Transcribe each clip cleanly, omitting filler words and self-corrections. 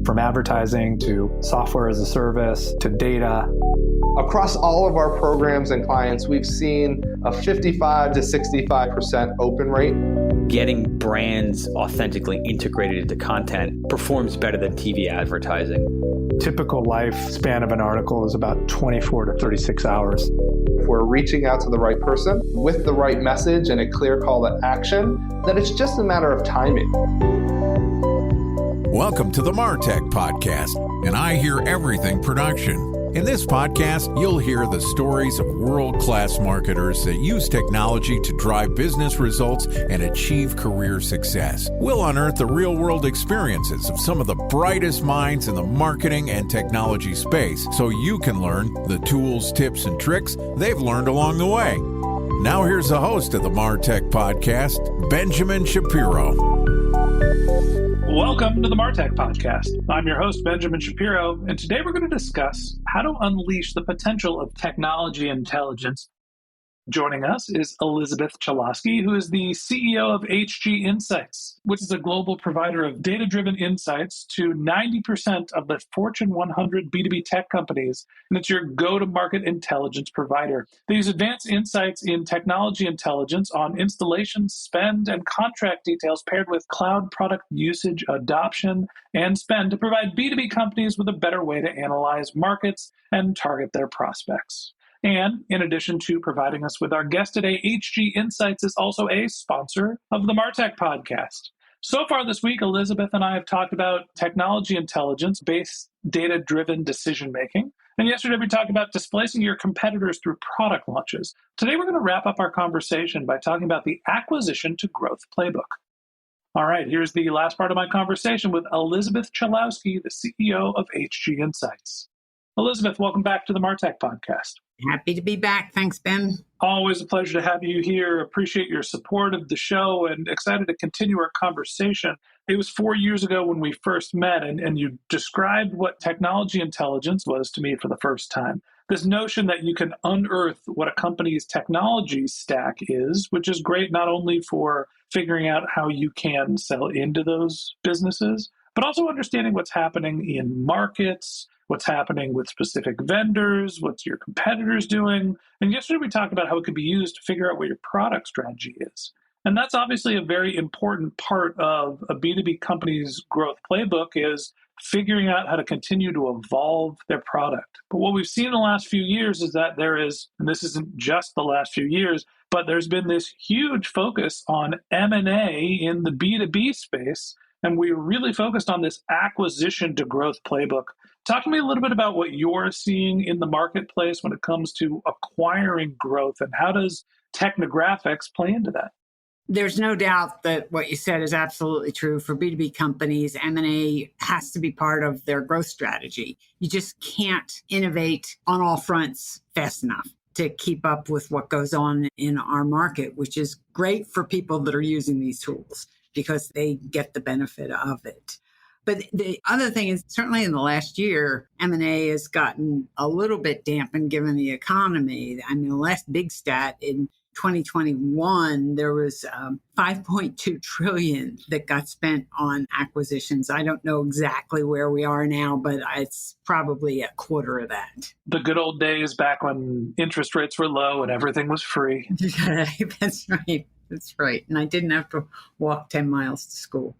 From advertising to software as a service to data. Across all of our programs and clients, we've seen a 55 to 65% open rate. Getting brands authentically integrated into content performs better than TV advertising. Typical lifespan of an article is about 24 to 36 hours. If we're reaching out to the right person with the right message and a clear call to action, then it's just a matter of timing. Welcome to the MarTech Podcast, and I Hear Everything production. In this podcast, you'll hear the stories of world-class marketers that use technology to drive business results and achieve career success. We'll unearth the real-world experiences of some of the brightest minds in the marketing and technology space so you can learn the tools, tips, and tricks they've learned along the way. Now here's the host of the MarTech Podcast, Benjamin Shapiro. Welcome to the MarTech Podcast. I'm your host, Benjamin Shapiro, and today we're going to discuss how to unleash the potential of technology intelligence. Joining us is Elizabeth Cholawsky, who is the CEO of HG Insights, which is a global provider of data-driven insights to 90% of the Fortune 100 B2B tech companies, and it's your go-to-market intelligence provider. They use advanced insights in technology intelligence on installation, spend, and contract details paired with cloud product usage, adoption, and spend to provide B2B companies with a better way to analyze markets and target their prospects. And in addition to providing us with our guest today, HG Insights is also a sponsor of the MarTech Podcast. So far this week, Elizabeth and I have talked about technology intelligence-based data-driven decision-making. And yesterday we talked about displacing your competitors through product launches. Today we're going to wrap up our conversation by talking about the acquisition to growth playbook. All right, here's the last part of my conversation with Elizabeth Cholawsky, the CEO of HG Insights. Elizabeth, welcome back to the MarTech Podcast. Happy to be back. Thanks, Ben. Always a pleasure to have you here. Appreciate your support of the show and excited to continue our conversation. It was 4 years ago when we first met, and you described what technology intelligence was to me for the first time. This notion that you can unearth what a company's technology stack is, which is great not only for figuring out how you can sell into those businesses, but also understanding what's happening in markets, what's happening with specific vendors, what's your competitors doing. And yesterday we talked about how it could be used to figure out what your product strategy is. And that's obviously a very important part of a B2B company's growth playbook is figuring out how to continue to evolve their product. But what we've seen in the last few years is that there is, and this isn't just the last few years, but there's been this huge focus on M&A in the B2B space. And we're really focused on this acquisition to growth playbook. Talk to me a little bit about what you're seeing in the marketplace when it comes to acquiring growth, and how does technographics play into that? There's no doubt that what you said is absolutely true. For B2B companies, M&A has to be part of their growth strategy. You just can't innovate on all fronts fast enough to keep up with what goes on in our market, which is great for people that are using these tools because they get the benefit of it. But the other thing is, certainly in the last year, M&A has gotten a little bit dampened given the economy. I mean, the last big stat in 2021, there was $5.2 trillion that got spent on acquisitions. I don't know exactly where we are now, but it's probably a quarter of that. The good old days back when interest rates were low and everything was free. That's right. That's right. And I didn't have to walk 10 miles to school.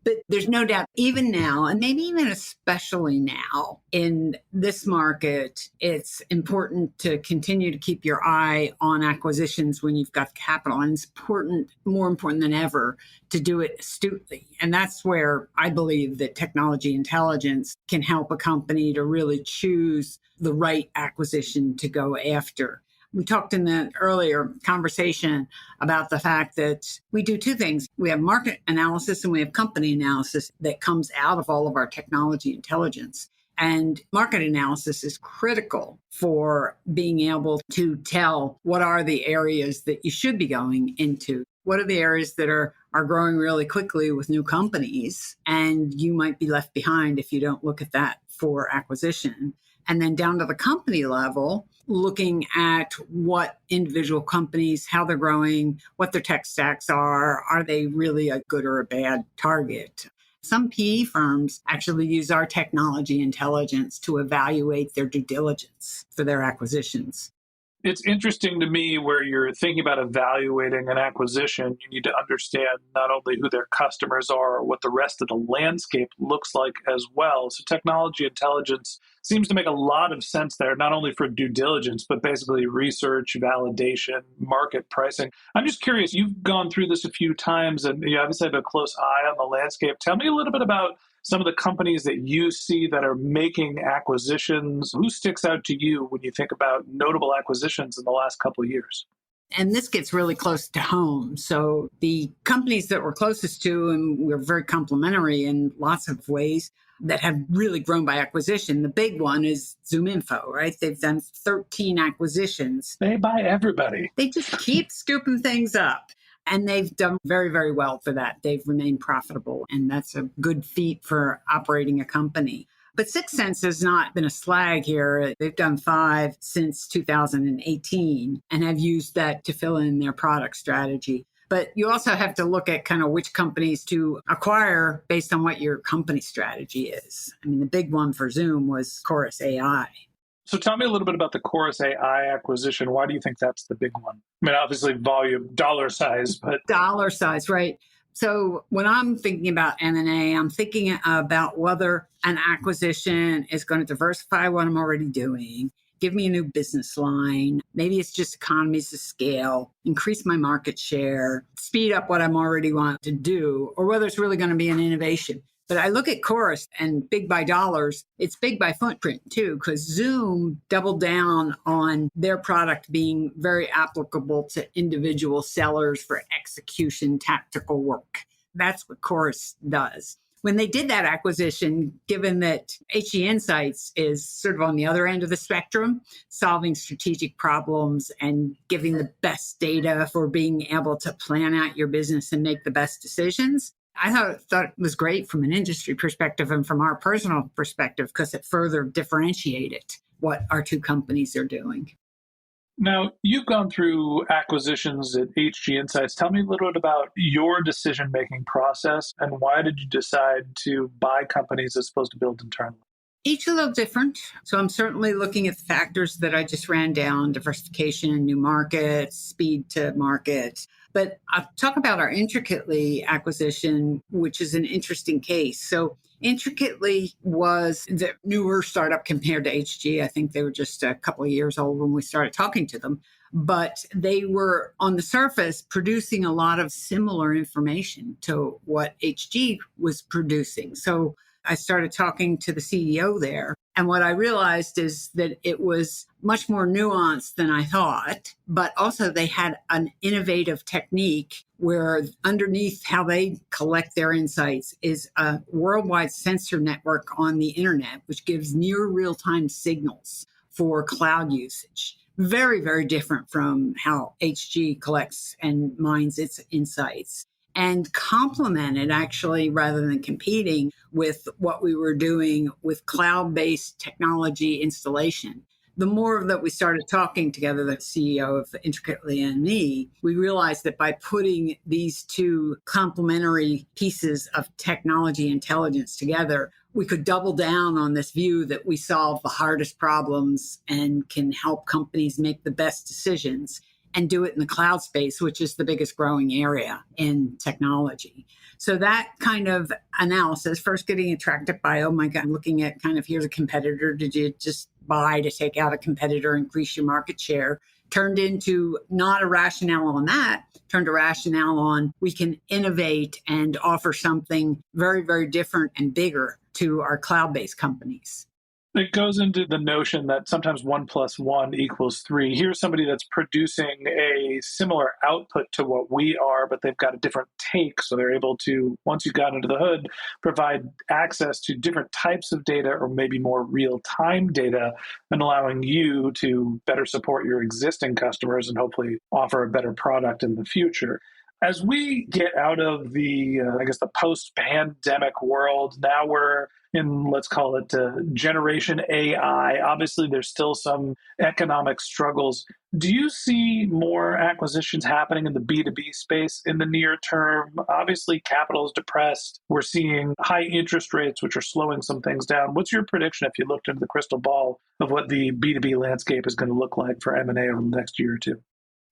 But there's no doubt, even now, and maybe even especially now in this market, it's important to continue to keep your eye on acquisitions when you've got capital. And it's important, more important than ever, to do it astutely. And that's where I believe that technology intelligence can help a company to really choose the right acquisition to go after. We talked in the earlier conversation about the fact that we do two things. We have market analysis and we have company analysis that comes out of all of our technology intelligence. And market analysis is critical for being able to tell what are the areas that you should be going into. What are the areas that are growing really quickly with new companies? And you might be left behind if you don't look at that for acquisition. And then down to the company level, looking at what individual companies, how they're growing, what their tech stacks are they really a good or a bad target? Some PE firms actually use our technology intelligence to evaluate their due diligence for their acquisitions. It's interesting to me where you're thinking about evaluating an acquisition. You need to understand not only who their customers are, what the rest of the landscape looks like as well. So technology intelligence seems to make a lot of sense there, not only for due diligence, but basically research, validation, market pricing. I'm just curious, you've gone through this a few times and you obviously have a close eye on the landscape. Tell me a little bit about some of the companies that you see that are making acquisitions. Who sticks out to you when you think about notable acquisitions in the last couple of years? And this gets really close to home. So the companies that we're closest to, and we're very complementary in lots of ways, that have really grown by acquisition. The big one is ZoomInfo, right? They've done 13 acquisitions. They buy everybody. They just keep scooping things up. And they've done very, very well for that. They've remained profitable. And that's a good feat for operating a company. But Sixth Sense has not been a slag here. They've done 5 since 2018 and have used that to fill in their product strategy. But you also have to look at kind of which companies to acquire based on what your company strategy is. I mean, the big one for Zoom was Chorus AI. So tell me a little bit about the Chorus AI acquisition. Why do you think that's the big one? I mean, obviously volume, dollar size, but... Dollar size, right. So when I'm thinking about M&A, I'm thinking about whether an acquisition is going to diversify what I'm already doing, give me a new business line. Maybe it's just economies of scale, increase my market share, speed up what I'm already want to do, or whether it's really going to be an innovation. But I look at Chorus and big by dollars, it's big by footprint too, because Zoom doubled down on their product being very applicable to individual sellers for execution tactical work. That's what Chorus does. When they did that acquisition, given that HG Insights is sort of on the other end of the spectrum, solving strategic problems and giving the best data for being able to plan out your business and make the best decisions, I thought it was great from an industry perspective and from our personal perspective because it further differentiated what our two companies are doing. Now, you've gone through acquisitions at HG Insights. Tell me a little bit about your decision-making process and why did you decide to buy companies as opposed to build internally? Each a little different. So I'm certainly looking at the factors that I just ran down, diversification, new markets, speed to market. But I'll talk about our Intricately acquisition, which is an interesting case. So Intricately was the newer startup compared to HG. I think they were just a couple of years old when we started talking to them. But they were on the surface producing a lot of similar information to what HG was producing. So I started talking to the CEO there. And what I realized is that it was much more nuanced than I thought, but also they had an innovative technique where underneath how they collect their insights is a worldwide sensor network on the internet, which gives near real-time signals for cloud usage. Very, very different from how HG collects and mines its insights. And complemented actually, rather than competing with what we were doing with cloud-based technology installation. The more that we started talking together, the CEO of Intricately and me, we realized that by putting these two complementary pieces of technology intelligence together, we could double down on this view that we solve the hardest problems and can help companies make the best decisions and do it in the cloud space, which is the biggest growing area in technology. So that kind of analysis, first getting attracted by, oh my God, I'm looking at kind of here's a competitor. Did you just buy to take out a competitor, increase your market share? Turned into not a rationale on that, turned a rationale on we can innovate and offer something very, very different and bigger to our cloud-based companies. It goes into the notion that sometimes 1 + 1 = 3. Here's somebody that's producing a similar output to what we are, but they've got a different take. So they're able to, once you've got into the hood, provide access to different types of data or maybe more real-time data and allowing you to better support your existing customers and hopefully offer a better product in the future. As we get out of the, the post-pandemic world, now we're in, let's call it Generation AI. Obviously, there's still some economic struggles. Do you see more acquisitions happening in the B2B space in the near term? Obviously, capital is depressed. We're seeing high interest rates, which are slowing some things down. What's your prediction, if you looked into the crystal ball, of what the B2B landscape is going to look like for M&A over the next year or two?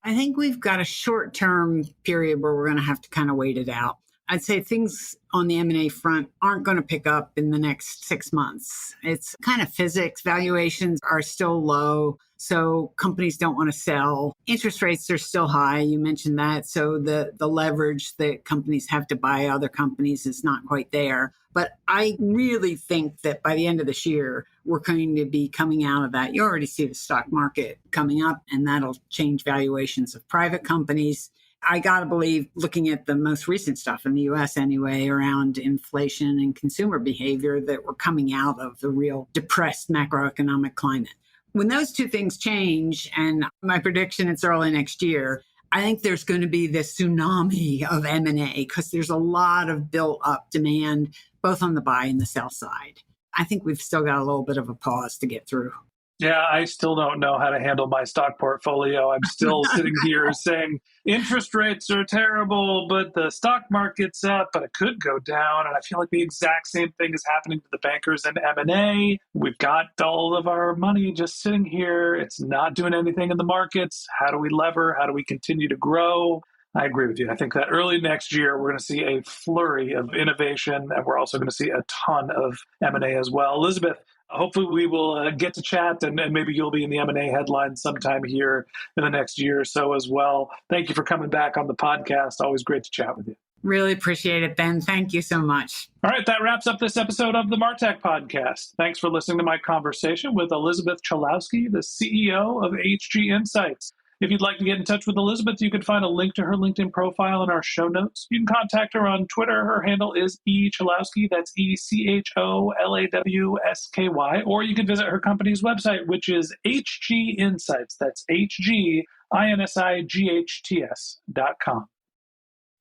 I think we've got a short-term period where we're going to have to kind of wait it out. I'd say things on the M&A front aren't going to pick up in the next 6 months. It's kind of physics. Valuations are still low, so companies don't want to sell. Interest rates are still high. You mentioned that. So the leverage that companies have to buy other companies is not quite there. But I really think that by the end of this year, we're going to be coming out of that. You already see the stock market coming up, and that'll change valuations of private companies. I got to believe, looking at the most recent stuff in the U.S. anyway, around inflation and consumer behavior, that we're coming out of the real depressed macroeconomic climate. When those two things change, and my prediction, it's early next year, I think there's going to be this tsunami of M&A because there's a lot of built-up demand, both on the buy and the sell side. I think we've still got a little bit of a pause to get through. Yeah, I still don't know how to handle my stock portfolio. I'm still sitting here saying interest rates are terrible, but the stock market's up, but it could go down. And I feel like the exact same thing is happening to the bankers in M&A. We've got all of our money just sitting here. It's not doing anything in the markets. How do we lever? How do we continue to grow? I agree with you. I think that early next year, we're going to see a flurry of innovation, and we're also going to see a ton of M&A as well. Elizabeth, hopefully we will get to chat, and maybe you'll be in the M&A headlines sometime here in the next year or so as well. Thank you for coming back on the podcast. Always great to chat with you. Really appreciate it, Ben. Thank you so much. All right, that wraps up this episode of the MarTech Podcast. Thanks for listening to my conversation with Elizabeth Cholawsky, the CEO of HG Insights. If you'd like to get in touch with Elizabeth, you can find a link to her LinkedIn profile in our show notes. You can contact her on Twitter. Her handle is eCholawsky. That's ECHOLAWSKY. Or you can visit her company's website, which is HG Insights. That's HGINSIGHTS.com.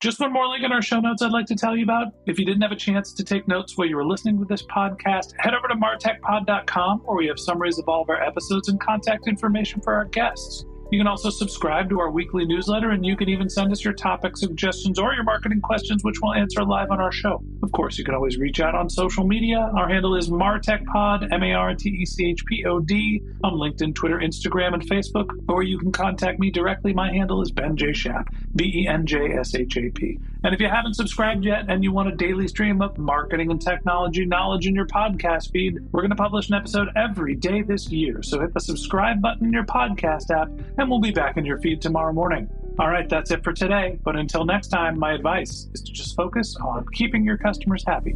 Just one more link in our show notes I'd like to tell you about. If you didn't have a chance to take notes while you were listening to this podcast, head over to martechpod.com, where we have summaries of all of our episodes and contact information for our guests. You can also subscribe to our weekly newsletter, and you can even send us your topic suggestions or your marketing questions, which we'll answer live on our show. Of course, you can always reach out on social media. Our handle is MarTechPod, MarTechPod, on LinkedIn, Twitter, Instagram, and Facebook. Or you can contact me directly. My handle is Ben J. Shap, BenJShap. And if you haven't subscribed yet and you want a daily stream of marketing and technology knowledge in your podcast feed, we're going to publish an episode every day this year. So hit the subscribe button in your podcast app, and we'll be back in your feed tomorrow morning. All right, that's it for today. But until next time, my advice is to just focus on keeping your customers happy.